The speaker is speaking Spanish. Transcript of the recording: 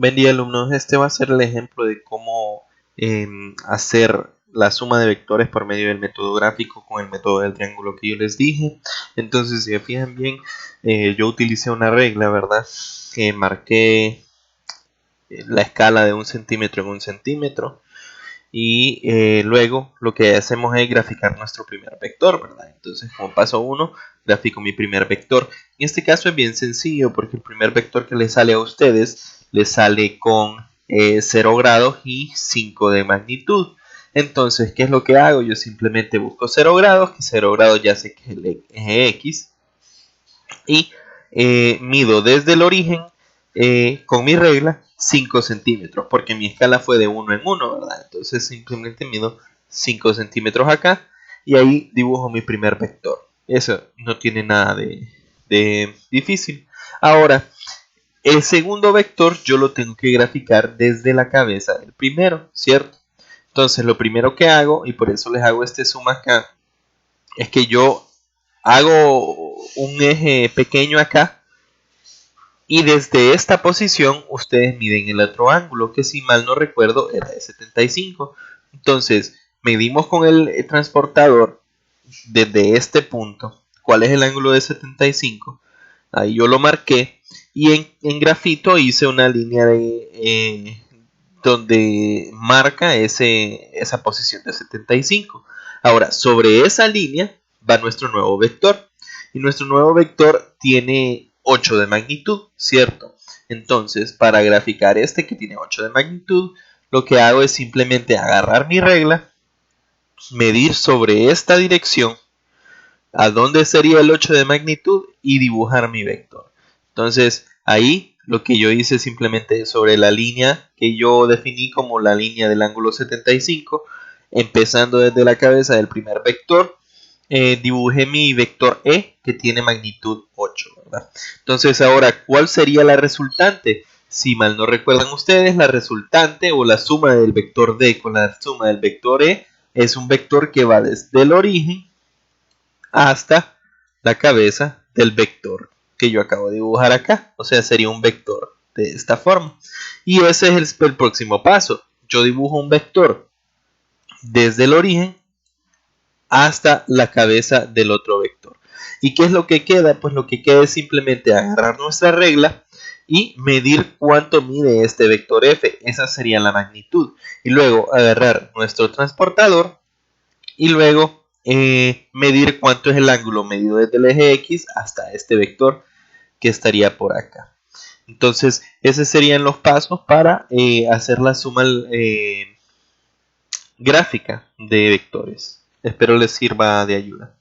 Buen día, alumnos. Este va a ser el ejemplo de cómo hacer la suma de vectores por medio del método gráfico con el método del triángulo que yo les dije. Entonces, si se fijan bien, yo utilicé una regla, ¿verdad? Que marqué la escala de 1 centímetro en 1 centímetro. Y luego lo que hacemos es graficar nuestro primer vector, ¿verdad? Entonces, como paso 1, grafico mi primer vector. En este caso es bien sencillo porque el primer vector que les sale a ustedes les sale con 0 grados y 5 de magnitud. Entonces, ¿qué es lo que hago? Yo simplemente busco 0 grados, que 0 grados ya sé que es el eje X, y mido desde el origen con mi regla 5 centímetros, porque mi escala fue de 1 en 1, ¿verdad? Entonces simplemente mido 5 centímetros acá y ahí dibujo mi primer vector. Eso no tiene nada de difícil. Ahora, el segundo vector yo lo tengo que graficar desde la cabeza del primero, ¿cierto? Entonces lo primero que hago, y por eso les hago este zoom acá, es que yo hago un eje pequeño acá y desde esta posición ustedes miden el otro ángulo, que si mal no recuerdo era de 75. Entonces medimos con el transportador desde este punto cuál es el ángulo de 75. Ahí yo lo marqué y en grafito hice una línea donde marca esa posición de 75. Ahora, sobre esa línea va nuestro nuevo vector. Y nuestro nuevo vector tiene 8 de magnitud, ¿cierto? Entonces, para graficar este que tiene 8 de magnitud, lo que hago es simplemente agarrar mi regla, medir sobre esta dirección a dónde sería el 8 de magnitud y dibujar mi vector. Entonces, ahí lo que yo hice simplemente sobre la línea que yo definí como la línea del ángulo 75, empezando desde la cabeza del primer vector, dibujé mi vector E que tiene magnitud 8, ¿verdad? Entonces ahora, ¿cuál sería la resultante? Si mal no recuerdan ustedes, la resultante o la suma del vector D con la suma del vector E es un vector que va desde el origen hasta la cabeza del vector que yo acabo de dibujar acá. O sea, sería un vector de esta forma. Y ese es el próximo paso. Yo dibujo un vector desde el origen hasta la cabeza del otro vector. ¿Y qué es lo que queda? Pues lo que queda es simplemente agarrar nuestra regla y medir cuánto mide este vector f. Esa sería la magnitud. Y luego agarrar nuestro transportador y luego medir cuánto es el ángulo medido desde el eje X hasta este vector que estaría por acá. Entonces, esos serían los pasos para hacer la suma gráfica de vectores. Espero les sirva de ayuda.